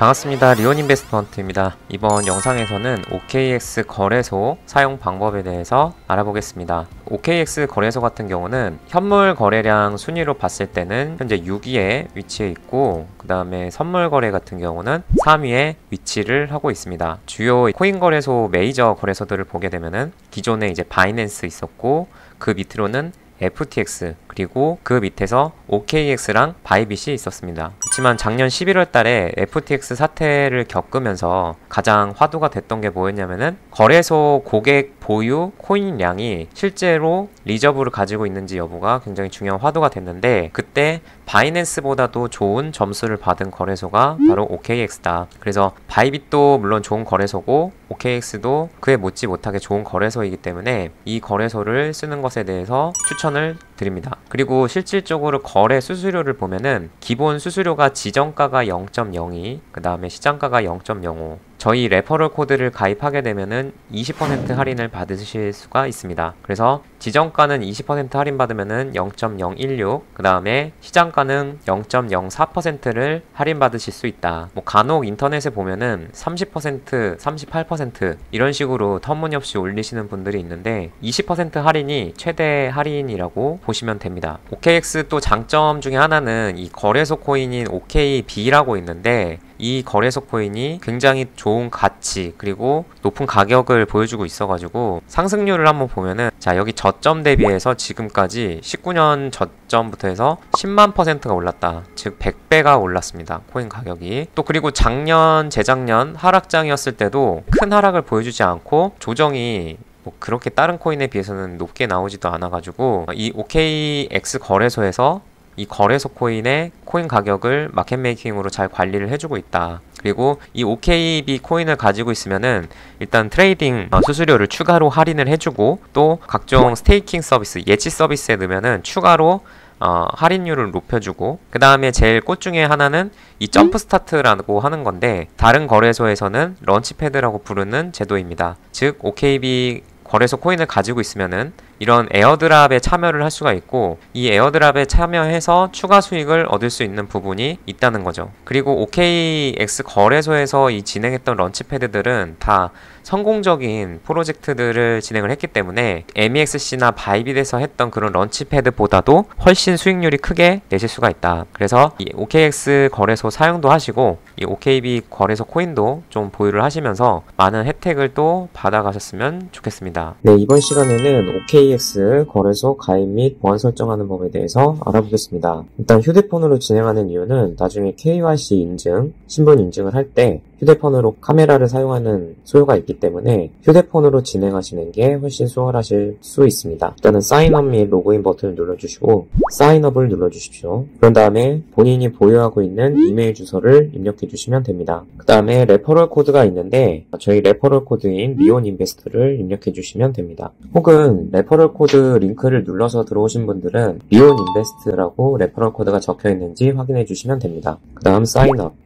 반갑습니다. 리온인베스트먼트입니다. 이번 영상에서는 OKX 거래소 사용 방법에 대해서 알아보겠습니다. OKX 거래소 같은 경우는 현물 거래량 순위로 봤을 때는 현재 6위에 위치해 있고, 그 다음에 선물 거래 같은 경우는 3위에 위치를 하고 있습니다. 주요 코인 거래소 메이저 거래소들을 보게 되면은 기존에 이제 바이낸스 있었고, 그 밑으로는 FTX, 그리고 그 밑에서 OKX랑 바이빗이 있었습니다. 그렇지만 작년 11월 달에 FTX 사태를 겪으면서 가장 화두가 됐던 게 뭐였냐면은 거래소 고객 보유 코인량이 실제로 리저브를 가지고 있는지 여부가 굉장히 중요한 화두가 됐는데, 그때 바이낸스보다도 좋은 점수를 받은 거래소가 바로 OKX다. 그래서 바이빗도 물론 좋은 거래소고 OKX도 그에 못지 못하게 좋은 거래소이기 때문에 이 거래소를 쓰는 것에 대해서 추천을 드립니다. 그리고 실질적으로 거래 수수료를 보면은 기본 수수료가 지정가가 0.02, 그 다음에 시장가가 0.05, 저희 레퍼럴 코드를 가입하게 되면은 20% 할인을 받으실 수가 있습니다. 그래서 지정가는 20% 할인 받으면은 0.016, 그 다음에 시장가는 0.04%를 할인 받으실 수 있다. 뭐 간혹 인터넷에 보면은 30%, 38% 이런 식으로 터무니없이 올리시는 분들이 있는데 20% 할인이 최대 할인이라고 보시면 됩니다. OKX 또 장점 중에 하나는 이 거래소 코인인 OKB라고 있는데, 이 거래소 코인이 굉장히 좋은 가치 그리고 높은 가격을 보여주고 있어가지고 상승률을 한번 보면은, 자 여기 저점 대비해서 지금까지 19년 저점부터 해서 10만%가 올랐다. 즉 100배가 올랐습니다. 코인 가격이. 또 그리고 작년 재작년 하락장이었을 때도 큰 하락을 보여주지 않고 조정이 뭐 그렇게 다른 코인에 비해서는 높게 나오지도 않아가지고 이 OKX 거래소에서 이 거래소 코인의 코인 가격을 마켓 메이킹으로 잘 관리를 해주고 있다. 그리고 이 OKB 코인을 가지고 있으면은 일단 트레이딩 수수료를 추가로 할인을 해주고, 또 각종 스테이킹 서비스, 예치 서비스에 넣으면은 추가로 할인율을 높여주고, 그 다음에 제일 꽃 중에 하나는 이 점프 스타트라고 하는 건데, 다른 거래소에서는 런치패드라고 부르는 제도입니다. 즉 OKB 거래소 코인을 가지고 있으면은 이런 에어드랍에 참여를 할 수가 있고, 이 에어드랍에 참여해서 추가 수익을 얻을 수 있는 부분이 있다는 거죠. 그리고 OKX 거래소에서 이 진행했던 런치패드들은 다 성공적인 프로젝트들을 진행을 했기 때문에 MEXC나 바이빗에서 했던 그런 런치패드보다도 훨씬 수익률이 크게 내실 수가 있다. 그래서 이 OKX 거래소 사용도 하시고 이 OKB 거래소 코인도 좀 보유를 하시면서 많은 혜택을 또 받아가셨으면 좋겠습니다. 네, 이번 시간에는 OKX 거래소 가입 및 보안 설정하는 법에 대해서 알아보겠습니다. 일단 휴대폰으로 진행하는 이유는 나중에 KYC 인증, 신분 인증을 할 때 휴대폰으로 카메라를 사용하는 소요가 있기 때문에 휴대폰으로 진행하시는 게 훨씬 수월하실 수 있습니다. 일단은 사인업 및 로그인 버튼을 눌러주시고 사인업을 눌러주십시오. 그런 다음에 본인이 보유하고 있는 이메일 주소를 입력해 주시면 됩니다. 그 다음에 레퍼럴 코드가 있는데 저희 레퍼럴 코드인 리온인베스트를 입력해 주시면 됩니다. 혹은 레퍼럴 코드 링크를 눌러서 들어오신 분들은 리온인베스트라고 레퍼럴 코드가 적혀 있는지 확인해 주시면 됩니다. 그 다음 사인업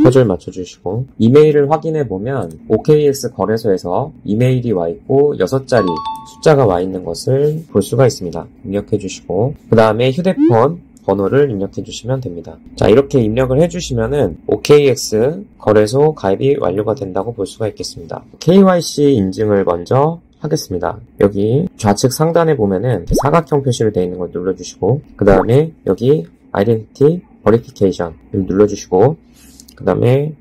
퍼즐 맞춰주시고 이메일을 확인해보면 OKX 거래소에서 이메일이 와있고 6자리 숫자가 와있는 것을 볼 수가 있습니다. 입력해주시고 그 다음에 휴대폰 번호를 입력해주시면 됩니다. 자, 이렇게 입력을 해주시면은 OKX 거래소 가입이 완료가 된다고 볼 수가 있겠습니다. KYC 인증을 먼저 하겠습니다. 여기 좌측 상단에 보면은 사각형 표시로 되어 있는 걸 눌러주시고 그 다음에 여기 Identity Verification 눌러주시고 그 다음에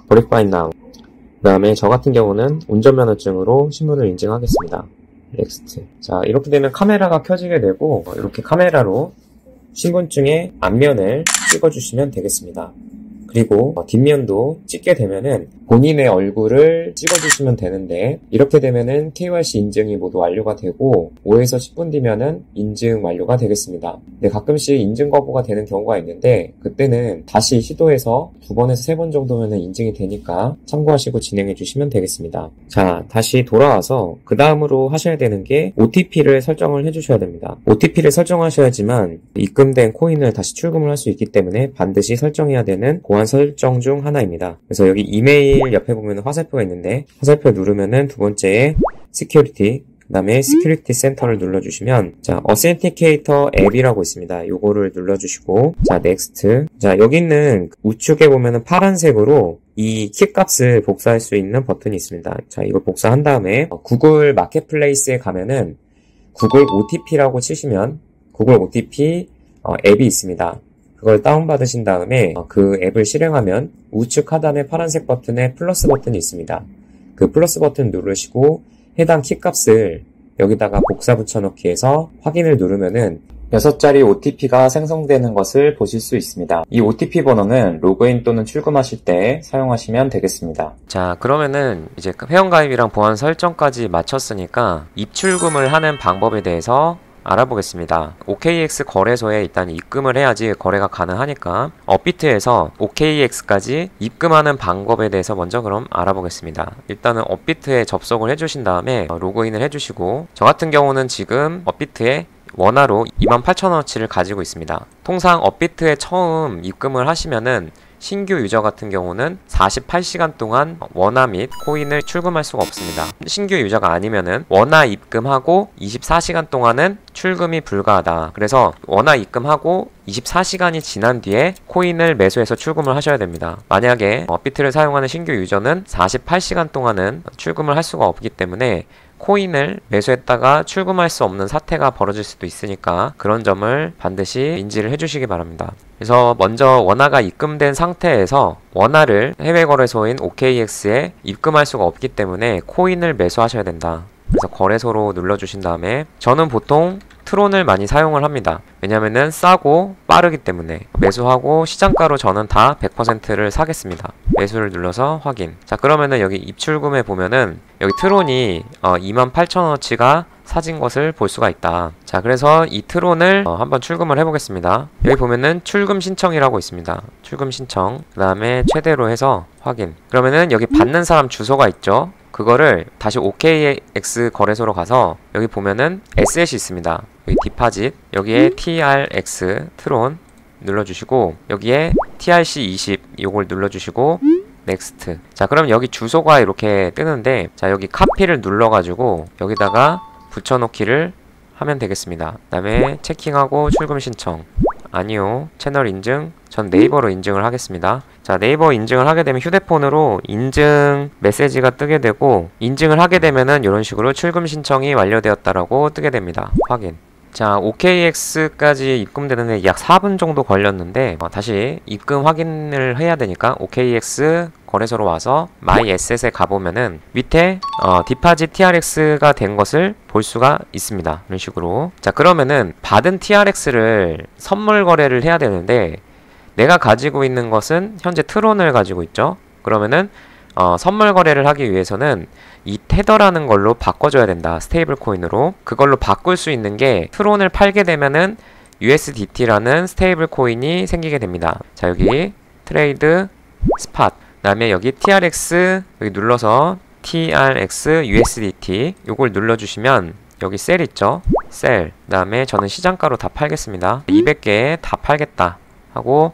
Verify Now, 그 다음에 저 같은 경우는 운전면허증으로 신분을 인증하겠습니다. Next. 자, 이렇게 되면 카메라가 켜지게 되고 이렇게 카메라로 신분증의 앞면을 찍어주시면 되겠습니다. 그리고 뒷면도 찍게 되면은 본인의 얼굴을 찍어주시면 되는데, 이렇게 되면은 KYC 인증이 모두 완료가 되고 5에서 10분 뒤면은 인증 완료가 되겠습니다. 근데 가끔씩 인증 거부가 되는 경우가 있는데 그때는 다시 시도해서 2번에서 3번 정도면은 인증이 되니까 참고하시고 진행해 주시면 되겠습니다. 자, 다시 돌아와서 그 다음으로 하셔야 되는 게 OTP를 설정을 해주셔야 됩니다. OTP를 설정하셔야지만 입금된 코인을 다시 출금을 할 수 있기 때문에 반드시 설정해야 되는 보안 설정 중 하나입니다. 그래서 여기 이메일 옆에 보면 화살표가 있는데 화살표 누르면은 두 번째에 Security, 그 다음에 시큐리티 센터를 눌러주시면 자 어센티케이터 앱이라고 있습니다. 요거를 눌러주시고 자 넥스트. 자 여기 있는 우측에 보면은 파란색으로 이 키값을 복사할 수 있는 버튼이 있습니다. 자 이걸 복사한 다음에 구글 마켓플레이스에 가면은 구글 OTP라고 치시면 구글 OTP 앱이 있습니다. 그걸 다운받으신 다음에 그 앱을 실행하면 우측 하단에 파란색 버튼에 플러스 버튼이 있습니다. 그 플러스 버튼 누르시고 해당 키값을 여기다가 복사 붙여넣기 해서 확인을 누르면은 6자리 OTP가 생성되는 것을 보실 수 있습니다. 이 OTP 번호는 로그인 또는 출금하실 때 사용하시면 되겠습니다. 자, 그러면은 이제 회원가입이랑 보안 설정까지 마쳤으니까 입출금을 하는 방법에 대해서 알아보겠습니다. OKX 거래소에 일단 입금을 해야지 거래가 가능하니까 업비트에서 OKX까지 입금하는 방법에 대해서 먼저 그럼 알아보겠습니다. 일단은 업비트에 접속을 해주신 다음에 로그인을 해주시고 저 같은 경우는 지금 업비트에 원화로 28,000원어치를 가지고 있습니다. 통상 업비트에 처음 입금을 하시면은 신규 유저 같은 경우는 48시간 동안 원화 및 코인을 출금할 수가 없습니다. 신규 유저가 아니면은 원화 입금하고 24시간 동안은 출금이 불가하다. 그래서 원화 입금하고 24시간이 지난 뒤에 코인을 매수해서 출금을 하셔야 됩니다. 만약에 업비트를 사용하는 신규 유저는 48시간 동안은 출금을 할 수가 없기 때문에 코인을 매수했다가 출금할 수 없는 사태가 벌어질 수도 있으니까 그런 점을 반드시 인지를 해주시기 바랍니다. 그래서 먼저 원화가 입금된 상태에서 원화를 해외거래소인 OKX에 입금할 수가 없기 때문에 코인을 매수하셔야 된다. 그래서 거래소로 눌러주신 다음에 저는 보통 트론을 많이 사용을 합니다. 왜냐면은 싸고 빠르기 때문에 매수하고 시장가로 저는 다 100%를 사겠습니다. 매수를 눌러서 확인. 자 그러면은 여기 입출금에 보면은 여기 트론이 28,000원어치가 사진 것을 볼 수가 있다. 자 그래서 이 트론을 한번 출금을 해보겠습니다. 여기 보면은 출금 신청이라고 있습니다. 출금 신청 그 다음에 최대로 해서 확인. 그러면은 여기 받는 사람 주소가 있죠. 그거를 다시 OKX 거래소로 가서 여기 보면은 에셋이 있습니다. 여기 디파짓 여기에 TRX 트론 눌러주시고 여기에 TRC20 요걸 눌러주시고 넥스트. 자 그럼 여기 주소가 이렇게 뜨는데 자 여기 카피를 눌러가지고 여기다가 붙여놓기를 하면 되겠습니다. 그 다음에 체킹하고 출금 신청 아니요 채널 인증 전 네이버로 인증을 하겠습니다. 자 네이버 인증을 하게 되면 휴대폰으로 인증 메시지가 뜨게 되고 인증을 하게 되면은 이런 식으로 출금 신청이 완료되었다라고 뜨게 됩니다. 확인. 자 OKX까지 입금되는데 약 4분 정도 걸렸는데 다시 입금 확인을 해야 되니까 OKX 거래소로 와서 My Asset에 가보면은 밑에 디파짓 TRX가 된 것을 볼 수가 있습니다. 이런 식으로. 자 그러면은 받은 TRX를 선물 거래를 해야 되는데 내가 가지고 있는 것은 현재 트론을 가지고 있죠. 그러면은 선물 거래를 하기 위해서는 이 테더라는 걸로 바꿔줘야 된다. 스테이블 코인으로. 그걸로 바꿀 수 있는 게 트론을 팔게 되면은 USDT라는 스테이블 코인이 생기게 됩니다. 자 여기 트레이드 스팟 그 다음에 여기 TRX 여기 눌러서 TRX USDT 요걸 눌러주시면 여기 셀 있죠. 셀 그 다음에 저는 시장가로 다 팔겠습니다. 200개 다 팔겠다 하고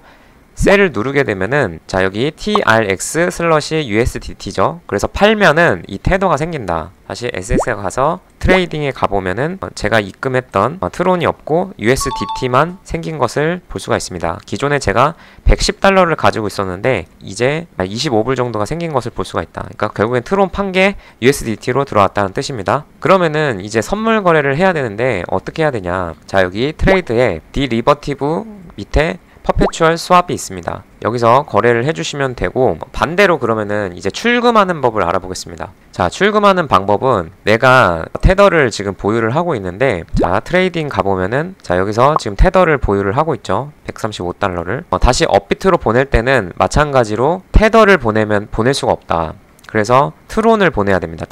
셀을 누르게 되면은 자 여기 TRX 슬러시 USDT죠. 그래서 팔면은 이 테더가 생긴다. 다시 SS에 가서 트레이딩에 가보면은 제가 입금했던 트론이 없고 USDT만 생긴 것을 볼 수가 있습니다. 기존에 제가 110달러를 가지고 있었는데 이제 25불 정도가 생긴 것을 볼 수가 있다. 그러니까 결국엔 트론 판 게 USDT로 들어왔다는 뜻입니다. 그러면은 이제 선물 거래를 해야 되는데 어떻게 해야 되냐. 자 여기 트레이드에 디리버티브 밑에 퍼페추얼 스왑이 있습니다. 여기서 거래를 해주시면 되고 반대로 그러면은 이제 출금하는 법을 알아보겠습니다. 자 출금하는 방법은 내가 테더를 지금 보유를 하고 있는데 자 트레이딩 가보면은 자 여기서 지금 테더를 보유를 하고 있죠. 135달러를 다시 업비트로 보낼 때는 마찬가지로 테더를 보낼 수가 없다. 그래서 트론을 보내야 됩니다.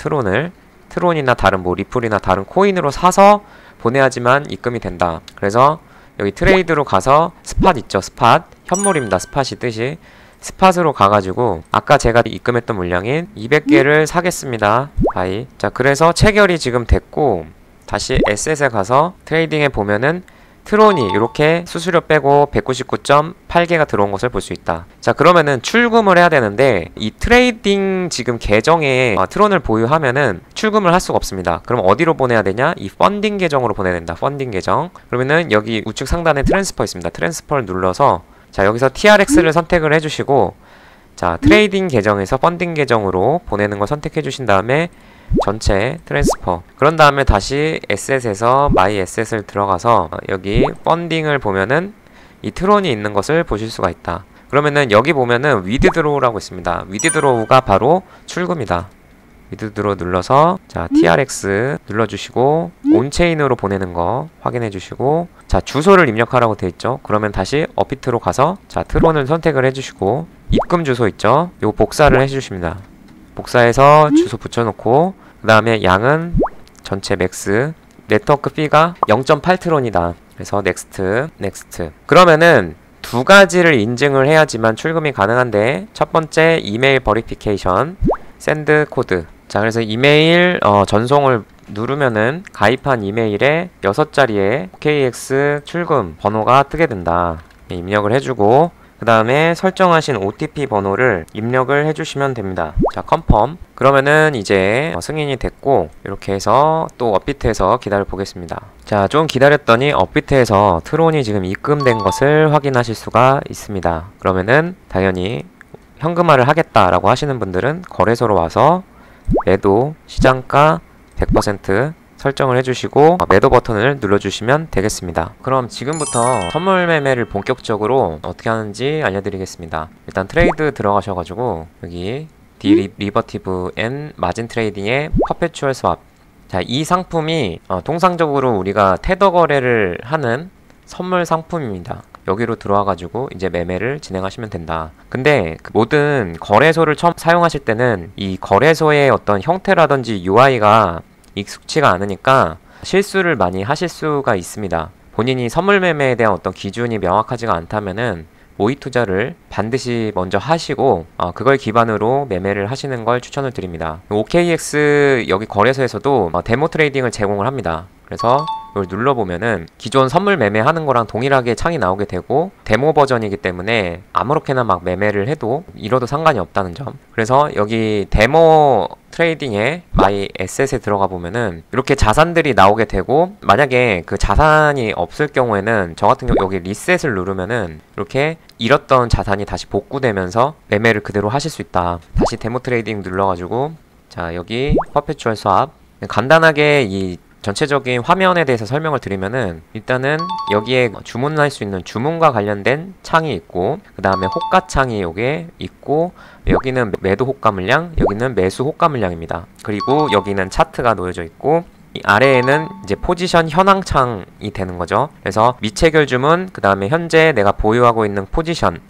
트론이나 다른 뭐 리플이나 다른 코인으로 사서 보내야지만 입금이 된다. 그래서 여기 트레이드로 가서 스팟 있죠. 스팟 현물입니다. 스팟이 뜻이 스팟으로 가가지고 아까 제가 입금했던 물량인 200개를 사겠습니다. 바이. 자 그래서 체결이 지금 됐고 다시 에셋에 가서 트레이딩에 보면은 트론이 이렇게 수수료 빼고 199.8개가 들어온 것을 볼 수 있다. 자, 그러면은 출금을 해야 되는데 이 트레이딩 지금 계정에 트론을 보유하면은 출금을 할 수가 없습니다. 그럼 어디로 보내야 되냐? 이 펀딩 계정으로 보내야 된다. 펀딩 계정. 그러면은 여기 우측 상단에 트랜스퍼 있습니다. 트랜스퍼를 눌러서 자, 여기서 TRX를 선택을 해주시고 자, 트레이딩 계정에서 펀딩 계정으로 보내는 걸 선택해 주신 다음에 전체 트랜스퍼, 그런 다음에 다시 에셋에서 마이 에셋을 들어가서 여기 펀딩을 보면은 이 트론이 있는 것을 보실 수가 있다. 그러면은 여기 보면은 위드드로우라고 있습니다. 위드드로우가 바로 출금이다. 위드드로우 눌러서 자, TRX 눌러주시고 온체인으로 보내는 거 확인해 주시고 자, 주소를 입력하라고 돼 있죠. 그러면 다시 업비트로 가서 자, 트론을 선택을 해주시고 입금 주소 있죠. 요거 복사를 해주십니다. 복사해서 주소 붙여놓고 그 다음에 양은 전체 맥스, 네트워크 피가 0.8트론이다. 그래서 넥스트, 넥스트. 그러면은 두 가지를 인증을 해야지만 출금이 가능한데 첫 번째 이메일 버리피케이션, 샌드 코드. 자, 그래서 이메일 전송을 누르면은 가입한 이메일에 6자리의 OKX 출금 번호가 뜨게 된다. 입력을 해주고 그 다음에 설정하신 OTP 번호를 입력을 해주시면 됩니다. 자, 컨펌. 그러면은 이제 승인이 됐고 이렇게 해서 또 업비트에서 기다려 보겠습니다. 자, 좀 기다렸더니 업비트에서 트론이 지금 입금된 것을 확인하실 수가 있습니다. 그러면은 당연히 현금화를 하겠다라고 하시는 분들은 거래소로 와서 매도 시장가 100% 설정을 해주시고 매도 버튼을 눌러주시면 되겠습니다. 그럼 지금부터 선물 매매를 본격적으로 어떻게 하는지 알려드리겠습니다. 일단 트레이드 들어가셔가지고 여기 디리버티브 앤 마진 트레이딩의 퍼페추얼 스왑. 자, 이 상품이 통상적으로 우리가 테더 거래를 하는 선물 상품입니다. 여기로 들어와가지고 이제 매매를 진행하시면 된다. 근데 그 모든 거래소를 처음 사용하실 때는 이 거래소의 어떤 형태라든지 UI가 익숙치가 않으니까 실수를 많이 하실 수가 있습니다. 본인이 선물 매매에 대한 어떤 기준이 명확하지가 않다면은 모의 투자를 반드시 먼저 하시고 그걸 기반으로 매매를 하시는 걸 추천을 드립니다. OKX 여기 거래소에서도 데모 트레이딩을 제공을 합니다. 그래서 이걸 눌러보면은 기존 선물 매매하는 거랑 동일하게 창이 나오게 되고 데모 버전이기 때문에 아무렇게나 막 매매를 해도 이뤄도 상관이 없다는 점. 그래서 여기 데모 트레이딩에 마이 에셋에 들어가 보면은 이렇게 자산들이 나오게 되고 만약에 그 자산이 없을 경우에는 저 같은 경우 여기 리셋을 누르면은 이렇게 잃었던 자산이 다시 복구되면서 매매를 그대로 하실 수 있다. 다시 데모 트레이딩 눌러가지고 자, 여기 퍼페추얼 스왑 간단하게 이 전체적인 화면에 대해서 설명을 드리면은 일단은 여기에 주문할 수 있는 주문과 관련된 창이 있고 그 다음에 호가 창이 여기에 있고 여기는 매도 호가 물량, 여기는 매수 호가 물량입니다. 그리고 여기는 차트가 놓여져 있고 이 아래에는 이제 포지션 현황 창이 되는 거죠. 그래서 미체결 주문, 그 다음에 현재 내가 보유하고 있는 포지션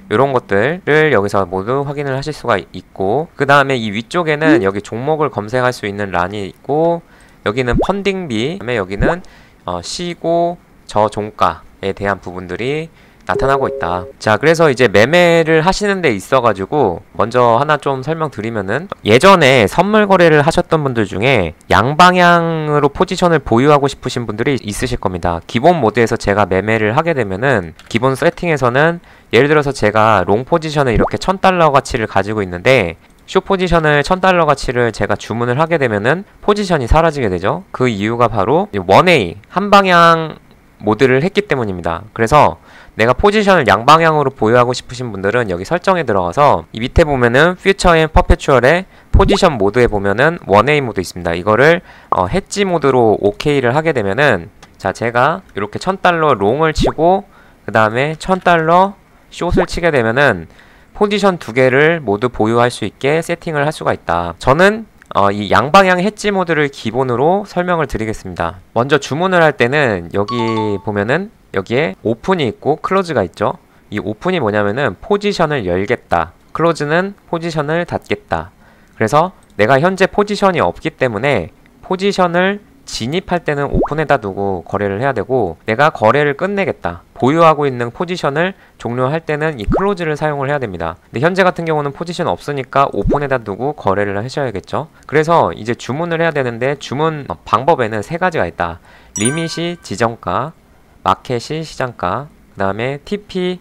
이런 것들을 여기서 모두 확인을 하실 수가 있고 그 다음에 이 위쪽에는 여기 종목을 검색할 수 있는 란이 있고 여기는 펀딩비, 그다음에 여기는 시고 저종가에 대한 부분들이 나타나고 있다. 자, 그래서 이제 매매를 하시는 데 있어가지고 먼저 하나 좀 설명드리면은 예전에 선물 거래를 하셨던 분들 중에 양방향으로 포지션을 보유하고 싶으신 분들이 있으실 겁니다. 기본 모드에서 제가 매매를 하게 되면은 기본 세팅에서는 예를 들어서 제가 롱 포지션을 이렇게 1000달러 가치를 가지고 있는데 숏 포지션을 1000달러 가치를 제가 주문을 하게 되면은 포지션이 사라지게 되죠. 그 이유가 바로 1A 한방향 모드를 했기 때문입니다. 그래서 내가 포지션을 양방향으로 보유하고 싶으신 분들은 여기 설정에 들어가서 이 밑에 보면은 퓨처 앤 퍼페추얼의 포지션 모드에 보면은 1A 모드 있습니다. 이거를 해지 모드로 OK를 하게 되면은 자, 제가 이렇게 1000달러 롱을 치고 그 다음에 1000달러 숏을 치게 되면은 포지션 두 개를 모두 보유할 수 있게 세팅을 할 수가 있다. 저는 이 양방향 해지 모드를 기본으로 설명을 드리겠습니다. 먼저 주문을 할 때는 여기 보면은 여기에 오픈이 있고 클로즈가 있죠. 이 오픈이 뭐냐면은 포지션을 열겠다. 클로즈는 포지션을 닫겠다. 그래서 내가 현재 포지션이 없기 때문에 포지션을 진입할 때는 오픈에다 두고 거래를 해야 되고 내가 거래를 끝내겠다. 보유하고 있는 포지션을 종료할 때는 이 클로즈를 사용을 해야 됩니다. 근데 현재 같은 경우는 포지션 없으니까 오픈에다 두고 거래를 하셔야겠죠. 그래서 이제 주문을 해야 되는데 주문 방법에는 세 가지가 있다. 리밋이 지정가, 마켓이 시장가, 그 다음에 TP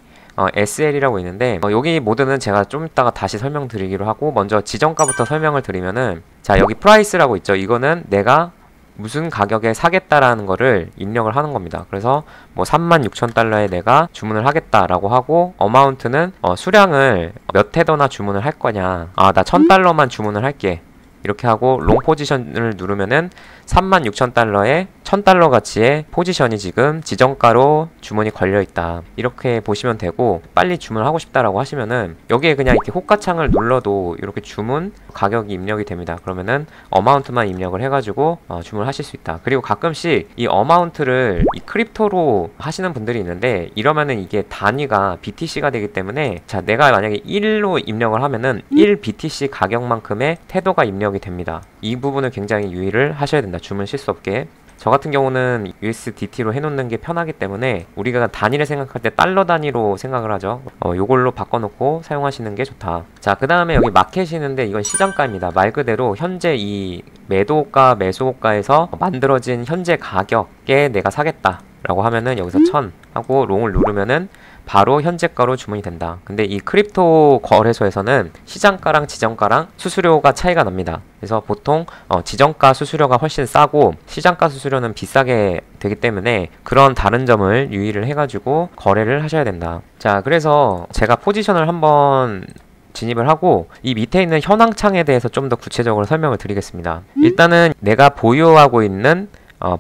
SL이라고 있는데 여기 모드는 제가 좀 이따가 다시 설명드리기로 하고, 먼저 지정가부터 설명을 드리면은, 자 여기 프라이스라고 있죠. 이거는 내가 무슨 가격에 사겠다라는 거를 입력을 하는 겁니다. 그래서 뭐 36,000달러에 내가 주문을 하겠다라고 하고, 어마운트는 수량을 몇 테더나 주문을 할 거냐, 나 1,000달러만 주문을 할게, 이렇게 하고 롱 포지션을 누르면은 36,000달러에 1,000달러 가치의 포지션이 지금 지정가로 주문이 걸려있다, 이렇게 보시면 되고, 빨리 주문하고 싶다라고 하시면은 여기에 그냥 이렇게 호가창을 눌러도 이렇게 주문 가격이 입력이 됩니다. 그러면은 어마운트만 입력을 해가지고 주문하실 수 있다. 그리고 가끔씩 이 어마운트를 이 크립토로 하시는 분들이 있는데, 이러면은 이게 단위가 BTC가 되기 때문에, 자 내가 만약에 1로 입력을 하면은 1 BTC 가격만큼의 태도가 입력이 됩니다. 이 부분을 굉장히 유의를 하셔야 된다, 주문 실수 없게. 저 같은 경우는 USDT로 해놓는 게 편하기 때문에, 우리가 단위를 생각할 때 달러 단위로 생각을 하죠. 요걸로 바꿔놓고 사용하시는 게 좋다. 자, 그 다음에 여기 마켓이 있는데, 이건 시장가입니다. 말 그대로 현재 이 매도가 매수가에서 만들어진 현재 가격에 내가 사겠다 라고 하면은 여기서 1000 하고 롱을 누르면은 바로 현재가로 주문이 된다. 근데 이 크립토 거래소에서는 시장가랑 지정가랑 수수료가 차이가 납니다. 그래서 보통 지정가 수수료가 훨씬 싸고 시장가 수수료는 비싸게 되기 때문에, 그런 다른 점을 유의를 해가지고 거래를 하셔야 된다. 자, 그래서 제가 포지션을 한번 진입을 하고, 이 밑에 있는 현황창에 대해서 좀 더 구체적으로 설명을 드리겠습니다. 일단은 내가 보유하고 있는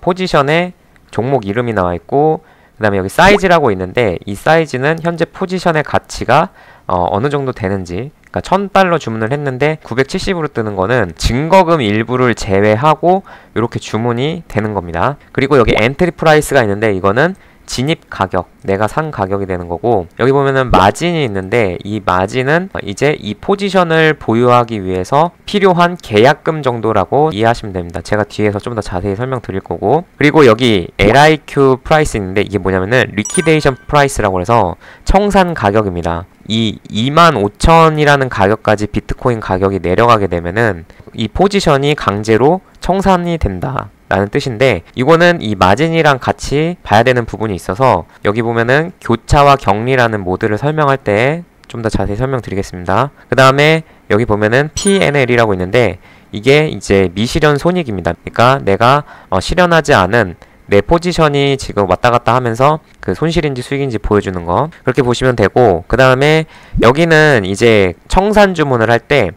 포지션의 종목 이름이 나와 있고, 그 다음에 여기 사이즈라고 있는데, 이 사이즈는 현재 포지션의 가치가 어느 정도 되는지, 그러니까 1,000달러 주문을 했는데 970으로 뜨는 거는 증거금 일부를 제외하고 이렇게 주문이 되는 겁니다. 그리고 여기 엔트리 프라이스가 있는데, 이거는 진입 가격, 내가 산 가격이 되는 거고, 여기 보면은 마진이 있는데, 이 마진은 이제 이 포지션을 보유하기 위해서 필요한 계약금 정도라고 이해하시면 됩니다. 제가 뒤에서 좀 더 자세히 설명드릴 거고, 그리고 여기 LIQ 프라이스 있는데, 이게 뭐냐면은 리퀴데이션 프라이스라고 해서 청산 가격입니다. 이 25,000이라는 가격까지 비트코인 가격이 내려가게 되면은 이 포지션이 강제로 청산이 된다 라는 뜻인데, 이거는 이 마진이랑 같이 봐야 되는 부분이 있어서, 여기 보면은 교차와 격리라는 모드를 설명할 때 좀 더 자세히 설명드리겠습니다. 그 다음에 여기 보면은 PNL이라고 있는데, 이게 이제 미실현 손익입니다. 그러니까 내가 실현하지 않은 내 포지션이 지금 왔다 갔다 하면서 그 손실인지 수익인지 보여주는 거, 그렇게 보시면 되고, 그 다음에 여기는 이제 청산 주문을 할 때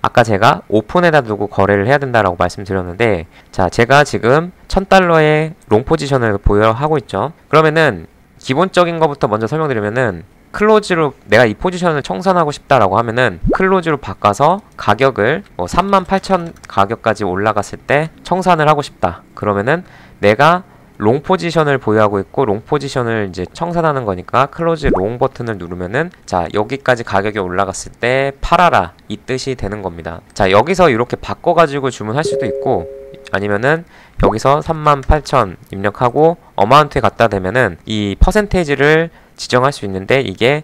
아까 제가 오픈에다 두고 거래를 해야 된다라고 말씀드렸는데, 자 제가 지금 1,000달러의 롱 포지션을 보유하고 있죠. 그러면은 기본적인 것부터 먼저 설명드리면은, 클로즈로 내가 이 포지션을 청산하고 싶다라고 하면은 클로즈로 바꿔서 가격을 38,000 가격까지 올라갔을 때 청산을 하고 싶다. 그러면은 내가 롱 포지션을 보유하고 있고 롱 포지션을 이제 청산하는 거니까 클로즈 롱 버튼을 누르면은, 자 여기까지 가격이 올라갔을 때 팔아라, 이 뜻이 되는 겁니다. 자 여기서 이렇게 바꿔가지고 주문할 수도 있고, 아니면은 여기서 38,000 입력하고 어마운트에 갖다 대면은 이 퍼센테이지를 지정할 수 있는데, 이게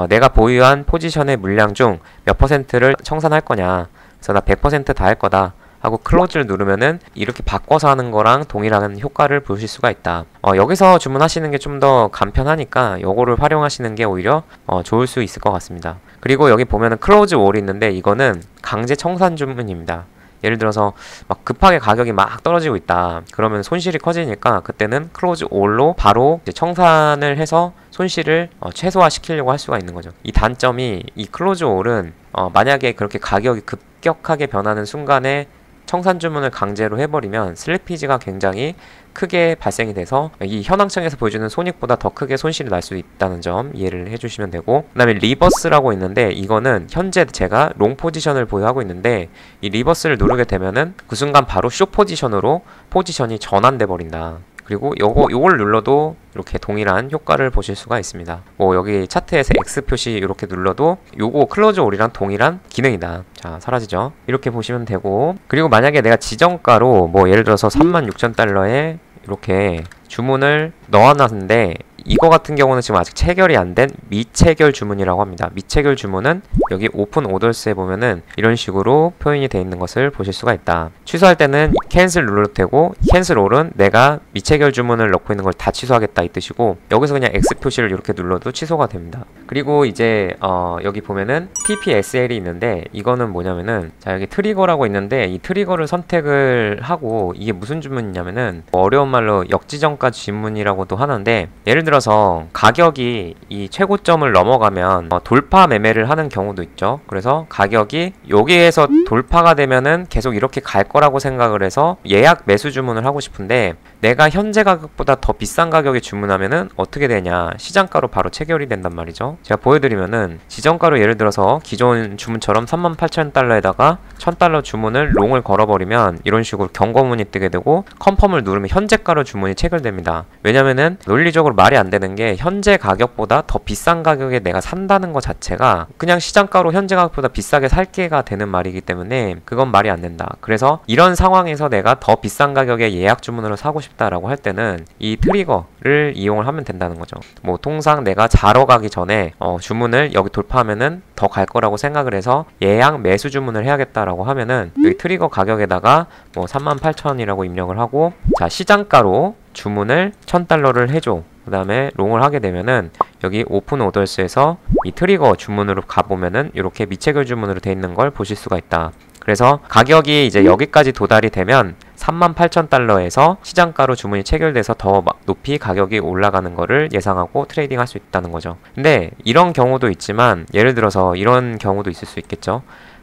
내가 보유한 포지션의 물량 중 몇 퍼센트를 청산할 거냐, 그래서 나 100% 다 할 거다 하고 클로즈를 누르면은 이렇게 바꿔서 하는 거랑 동일한 효과를 보실 수가 있다. 여기서 주문하시는 게 좀 더 간편하니까 요거를 활용하시는 게 오히려 좋을 수 있을 것 같습니다. 그리고 여기 보면은 클로즈 올이 있는데, 이거는 강제 청산 주문입니다. 예를 들어서 막 급하게 가격이 막 떨어지고 있다, 그러면 손실이 커지니까 그때는 클로즈 올로 바로 이제 청산을 해서 손실을 최소화시키려고 할 수가 있는 거죠. 이 단점이, 이 클로즈 올은 만약에 그렇게 가격이 급격하게 변하는 순간에 청산 주문을 강제로 해버리면 슬리피지가 굉장히 크게 발생이 돼서 이 현황창에서 보여주는 손익보다 더 크게 손실이 날 수 있다는 점 이해를 해주시면 되고, 그 다음에 리버스라고 있는데, 이거는 현재 제가 롱 포지션을 보유하고 있는데, 이 리버스를 누르게 되면은 그 순간 바로 숏 포지션으로 포지션이 전환돼 버린다. 그리고 요걸 눌러도 이렇게 동일한 효과를 보실 수가 있습니다. 여기 차트에서 X 표시 이렇게 눌러도 요거 클로즈 올이랑 동일한 기능이다. 자 사라지죠. 이렇게 보시면 되고, 그리고 만약에 내가 지정가로 예를 들어서 36,000달러에 이렇게 주문을 넣어놨는데, 이거 같은 경우는 지금 아직 체결이 안 된 미체결 주문이라고 합니다. 미체결 주문은 여기 오픈 오더스에 보면은 이런 식으로 표현이 되어 있는 것을 보실 수가 있다. 취소할 때는 캔슬 눌러도 되고, 캔슬 올은 내가 미체결 주문을 넣고 있는 걸 다 취소하겠다 이 뜻이고, 여기서 그냥 X 표시를 이렇게 눌러도 취소가 됩니다. 그리고 이제 여기 보면은 TPSL이 있는데, 이거는 뭐냐면은, 자 여기 트리거라고 있는데, 이 트리거를 선택을 하고, 이게 무슨 주문이냐면은 어려운 말로 역지정가 주문이라고도 하는데, 예를 들어서 가격이 이 최고점을 넘어가면 돌파 매매를 하는 경우도 있죠. 그래서 가격이 여기에서 돌파가 되면은 계속 이렇게 갈 거라고 생각을 해서 예약 매수 주문을 하고 싶은데, 내가 현재 가격보다 더 비싼 가격에 주문하면은 어떻게 되냐, 시장가로 바로 체결이 된단 말이죠. 제가 보여드리면은 지정가로 예를 들어서 기존 주문처럼 38,000달러에다가 1,000달러 주문을 롱을 걸어버리면 이런 식으로 경고문이 뜨게 되고, 컨펌을 누르면 현재가로 주문이 체결됩니다. 왜냐면은 논리적으로 말이 안 되는 게, 현재 가격보다 더 비싼 가격에 내가 산다는 것 자체가 그냥 시장가로 현재 가격보다 비싸게 살게가 되는 말이기 때문에 그건 말이 안 된다. 그래서 이런 상황에서 내가 더 비싼 가격에 예약 주문으로 사고 싶다라고 할 때는 이 트리거를 이용을 하면 된다는 거죠. 뭐 통상 내가 자러 가기 전에 주문을 여기 돌파하면은 더 갈 거라고 생각을 해서 예약 매수 주문을 해야겠다라고 하면은 여기 트리거 가격에다가 뭐 38,000이라고 입력을 하고, 자 시장가로 주문을 1,000달러를 해줘. 그 다음에 롱을 하게 되면은 여기 오픈 오더스에서 이 트리거 주문으로 가보면은 이렇게 미체결 주문으로 돼 있는 걸 보실 수가 있다. 그래서 가격이 이제 여기까지 도달이 되면 38,000달러에서 시장가로 주문이 체결돼서 더 높이 가격이 올라가는 거를 예상하고 트레이딩 할 수 있다는 거죠. 근데 이런 경우도 있지만, 예를 들어서 이런 경우도 있을 수 있겠죠.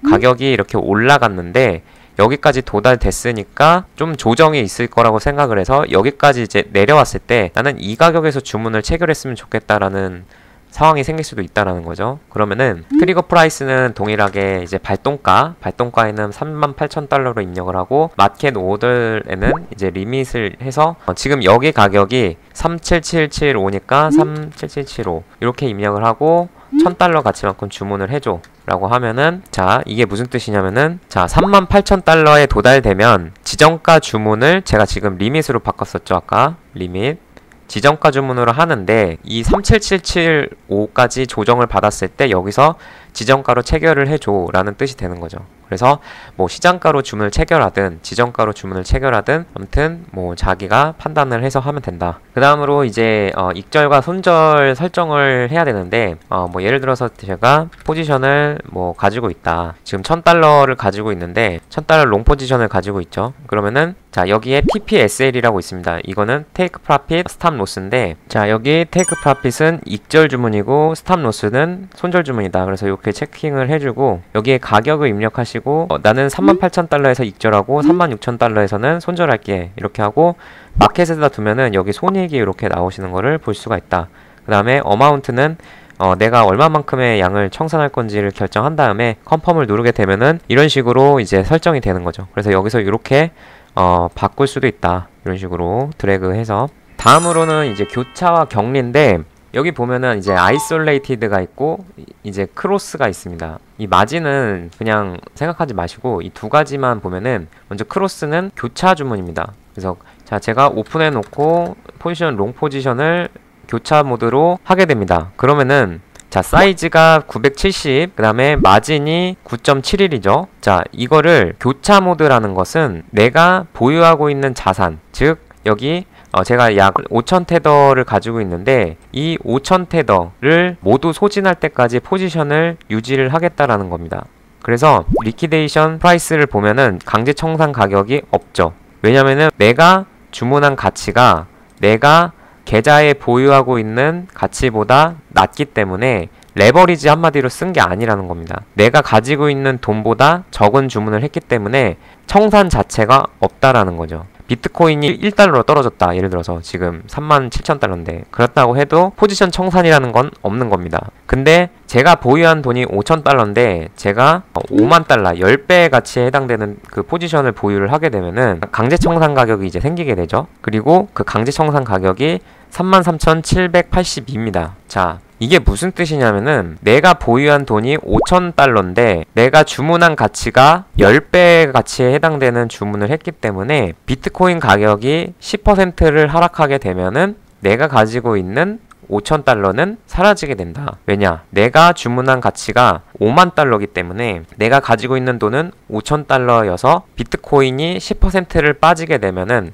가격이 이렇게 올라갔는데 여기까지 도달됐으니까 좀 조정이 있을 거라고 생각을 해서 여기까지 이제 내려왔을 때 나는 이 가격에서 주문을 체결했으면 좋겠다라는 상황이 생길 수도 있다라는 거죠. 그러면은 트리거 프라이스는 동일하게 이제 발동가에는 38,000달러로 입력을 하고, 마켓 오더에는 이제 리밋을 해서 지금 여기 가격이 37775니까 37775 이렇게 입력을 하고 1,000달러 가치만큼 주문을 해줘 라고 하면은, 자 이게 무슨 뜻이냐면은, 자 38,000달러에 도달되면 지정가 주문을, 제가 지금 리밋으로 바꿨었죠. 아까 리밋 지정가 주문으로 하는데, 이 37775까지 조정을 받았을 때 여기서 지정가로 체결을 해줘 라는 뜻이 되는 거죠. 그래서 뭐 시장가로 주문을 체결하든 지정가로 주문을 체결하든 아무튼 뭐 자기가 판단을 해서 하면 된다. 그 다음으로 이제 익절과 손절 설정을 해야 되는데, 뭐 예를 들어서 제가 포지션을 뭐 가지고 있다. 지금 1,000달러를 가지고 있는데 1,000달러 롱 포지션을 가지고 있죠. 그러면은 자 여기에 TPSL이라고 있습니다. 이거는 Take Profit Stop Loss인데, 자 여기 Take Profit은 익절 주문이고 Stop Loss는 손절 주문이다. 그래서 이렇게 체킹을 해주고, 여기에 가격을 입력하시고 나는 38,000달러에서 익절하고 36,000달러에서는 손절할게 이렇게 하고, 마켓에다 두면은 여기 손익이 이렇게 나오시는 거를 볼 수가 있다. 그 다음에 어마운트는 내가 얼마만큼의 양을 청산할 건지를 결정한 다음에 컨펌을 누르게 되면은 이런 식으로 이제 설정이 되는 거죠. 그래서 여기서 이렇게 바꿀 수도 있다. 이런 식으로 드래그해서. 다음으로는 이제 교차와 격리인데, 여기 보면은 이제 아이솔레이티드가 있고 이제 크로스가 있습니다. 이 마진은 그냥 생각하지 마시고 이 두 가지만 보면은, 먼저 크로스는 교차 주문입니다. 그래서 자 제가 오픈해 놓고 포지션 롱 포지션을 교차 모드로 하게 됩니다. 그러면은 자 사이즈가 970, 그 다음에 마진이 9.71이죠. 자 이거를 교차 모드라는 것은 내가 보유하고 있는 자산, 즉 여기 제가 약 5,000테더를 가지고 있는데 이 5,000테더를 모두 소진할 때까지 포지션을 유지를 하겠다라는 겁니다. 그래서 리퀴데이션 프라이스를 보면은 강제 청산 가격이 없죠. 왜냐면은 내가 주문한 가치가 내가 계좌에 보유하고 있는 가치보다 낮기 때문에 레버리지 한마디로 쓴 게 아니라는 겁니다. 내가 가지고 있는 돈보다 적은 주문을 했기 때문에 청산 자체가 없다라는 거죠. 비트코인이 1달러로 떨어졌다. 예를 들어서 지금 37,000달러인데 그렇다고 해도 포지션 청산이라는 건 없는 겁니다. 근데 제가 보유한 돈이 5,000달러인데 제가 5만 달러, 10배의 가치에 해당되는 그 포지션을 보유를 하게 되면은 강제 청산 가격이 이제 생기게 되죠. 그리고 그 강제 청산 가격이 33,782입니다. 자, 이게 무슨 뜻이냐면은 내가 보유한 돈이 5,000달러인데 내가 주문한 가치가 10배의 가치에 해당되는 주문을 했기 때문에 비트코인 가격이 10%를 하락하게 되면은 내가 가지고 있는 $5,000는 사라지게 된다. 왜냐? 내가 주문한 가치가 5만 달러이기 때문에 내가 가지고 있는 돈은 5,000달러여서 비트코인이 10%를 빠지게 되면은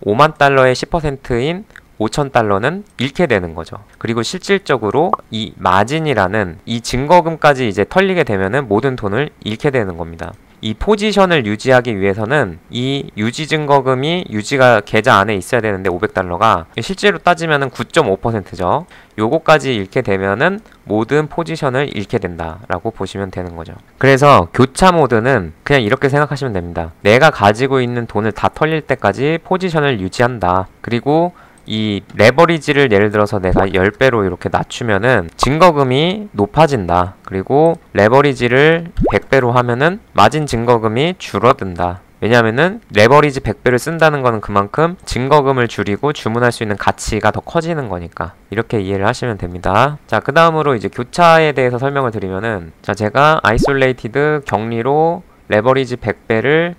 5만 달러의 10%인 5,000달러는 잃게 되는 거죠. 그리고 실질적으로 이 마진이라는 이 증거금까지 이제 털리게 되면은 모든 돈을 잃게 되는 겁니다. 이 포지션을 유지하기 위해서는 이 유지 증거금이 유지가 계좌 안에 있어야 되는데 500달러가 실제로 따지면은 9.5%죠. 요거까지 잃게 되면은 모든 포지션을 잃게 된다라고 보시면 되는 거죠. 그래서 교차 모드는 그냥 이렇게 생각하시면 됩니다. 내가 가지고 있는 돈을 다 털릴 때까지 포지션을 유지한다. 그리고 이 레버리지를 예를 들어서 내가 10배로 이렇게 낮추면은 증거금이 높아진다. 그리고 레버리지를 100배로 하면은 마진 증거금이 줄어든다. 왜냐면은 레버리지 100배를 쓴다는 거는 그만큼 증거금을 줄이고 주문할 수 있는 가치가 더 커지는 거니까 이렇게 이해를 하시면 됩니다. 자, 그 다음으로 이제 교차에 대해서 설명을 드리면은 자, 제가 아이솔레이티드 격리로 레버리지 100배를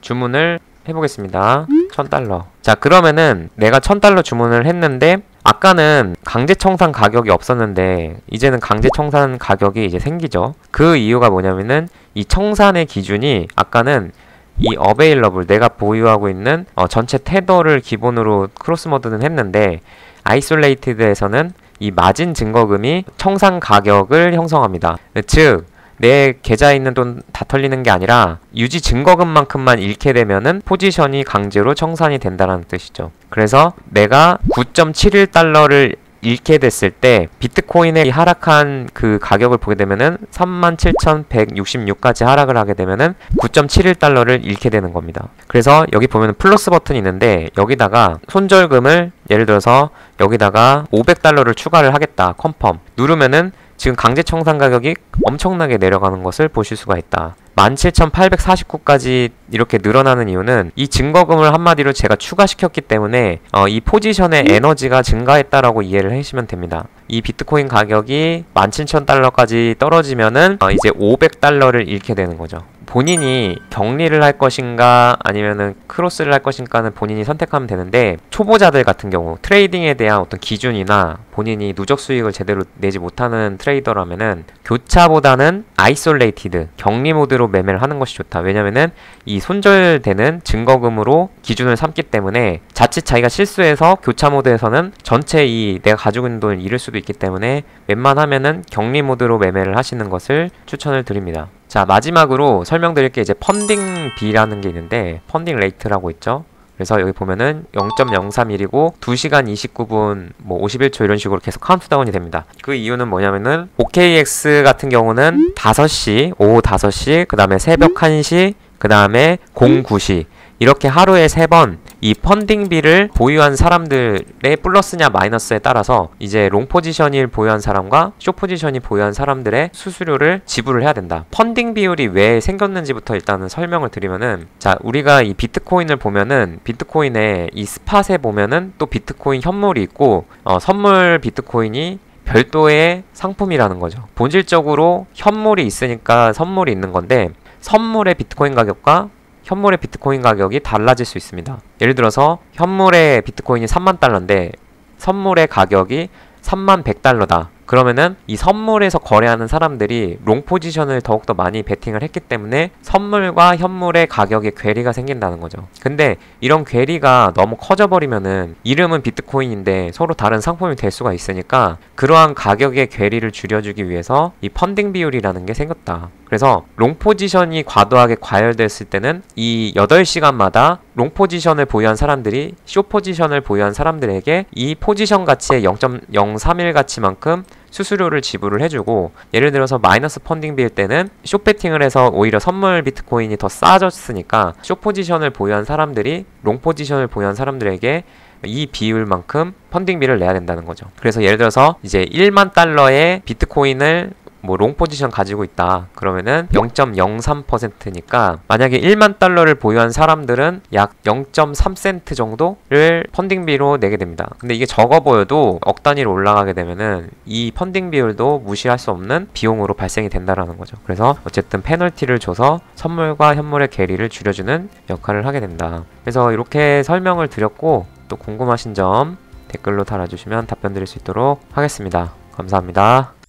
주문을 해보겠습니다. 1,000달러. 자, 그러면은 내가 1,000달러 주문을 했는데 아까는 강제 청산 가격이 없었는데 이제는 강제 청산 가격이 이제 생기죠. 그 이유가 뭐냐면은 이 청산의 기준이 아까는 이 available 내가 보유하고 있는 전체 테더를 기본으로 크로스 모드는 했는데 아이솔레이티드에서는 이 마진 증거금이 청산 가격을 형성합니다. 즉 내 계좌에 있는 돈 다 털리는 게 아니라 유지 증거금만큼만 잃게 되면은 포지션이 강제로 청산이 된다는 뜻이죠. 그래서 내가 9.71달러를 잃게 됐을 때 비트코인의 하락한 그 가격을 보게 되면은 37,166까지 하락을 하게 되면은 9.71달러를 잃게 되는 겁니다. 그래서 여기 보면은 플러스 버튼이 있는데 여기다가 손절금을 예를 들어서 여기다가 500달러를 추가를 하겠다. 컨펌 누르면은 지금 강제 청산 가격이 엄청나게 내려가는 것을 보실 수가 있다. 17,849까지 이렇게 늘어나는 이유는 이 증거금을 한마디로 제가 추가시켰기 때문에 이 포지션의 에너지가 증가했다라고 이해를 하시면 됩니다. 이 비트코인 가격이 17,000달러까지 떨어지면은 이제 500달러를 잃게 되는 거죠. 본인이 격리를 할 것인가 아니면은 크로스를 할 것인가는 본인이 선택하면 되는데 초보자들 같은 경우 트레이딩에 대한 어떤 기준이나 본인이 누적 수익을 제대로 내지 못하는 트레이더라면은 교차보다는 아이솔레이티드 격리 모드로 매매를 하는 것이 좋다. 왜냐면은 이 손절되는 증거금으로 기준을 삼기 때문에 자칫 자기가 실수해서 교차 모드에서는 전체 이 내가 가지고 있는 돈을 잃을 수도 있기 때문에 웬만하면은 격리 모드로 매매를 하시는 것을 추천을 드립니다. 자, 마지막으로 설명드릴 게 이제 펀딩 B라는 게 있는데 펀딩 레이트라고 있죠. 그래서 여기 보면은 0.031이고 2시간 29분 뭐 51초 이런 식으로 계속 카운트다운이 됩니다. 그 이유는 뭐냐면은 OKX 같은 경우는 5시, 오후 5시, 그 다음에 새벽 1시, 그 다음에 09시 이렇게 하루에 3번 이 펀딩비를 보유한 사람들의 플러스냐 마이너스에 따라서 이제 롱 포지션을 보유한 사람과 숏 포지션이 보유한 사람들의 수수료를 지불을 해야 된다. 펀딩 비율이 왜 생겼는지부터 일단은 설명을 드리면은 자, 우리가 이 비트코인을 보면은 비트코인의 이 스팟에 보면은 또 비트코인 현물이 있고 선물 비트코인이 별도의 상품이라는 거죠. 본질적으로 현물이 있으니까 선물이 있는 건데 선물의 비트코인 가격과 현물의 비트코인 가격이 달라질 수 있습니다. 예를 들어서 현물의 비트코인이 3만 달러인데 선물의 가격이 3만 100달러다. 그러면은 이 선물에서 거래하는 사람들이 롱 포지션을 더욱더 많이 베팅을 했기 때문에 선물과 현물의 가격에 괴리가 생긴다는 거죠. 근데 이런 괴리가 너무 커져버리면은 이름은 비트코인인데 서로 다른 상품이 될 수가 있으니까 그러한 가격의 괴리를 줄여주기 위해서 이 펀딩 비율이라는 게 생겼다. 그래서 롱 포지션이 과도하게 과열됐을 때는 이 8시간마다 롱 포지션을 보유한 사람들이 숏 포지션을 보유한 사람들에게 이 포지션 가치의 0.031 가치만큼 수수료를 지불을 해주고 예를 들어서 마이너스 펀딩 비일 때는 숏 베팅을 해서 오히려 선물 비트코인이 더 싸졌으니까 숏 포지션을 보유한 사람들이 롱 포지션을 보유한 사람들에게 이 비율만큼 펀딩비를 내야 된다는 거죠. 그래서 예를 들어서 이제 1만 달러의 비트코인을 뭐 롱 포지션 가지고 있다 그러면은 0.03%니까 만약에 1만 달러를 보유한 사람들은 약 0.3센트 정도를 펀딩비로 내게 됩니다. 근데 이게 적어 보여도 억 단위로 올라가게 되면은 이 펀딩 비율도 무시할 수 없는 비용으로 발생이 된다라는 거죠. 그래서 어쨌든 페널티를 줘서 선물과 현물의 괴리를 줄여주는 역할을 하게 된다. 그래서 이렇게 설명을 드렸고 또 궁금하신 점 댓글로 달아주시면 답변 드릴 수 있도록 하겠습니다. 감사합니다.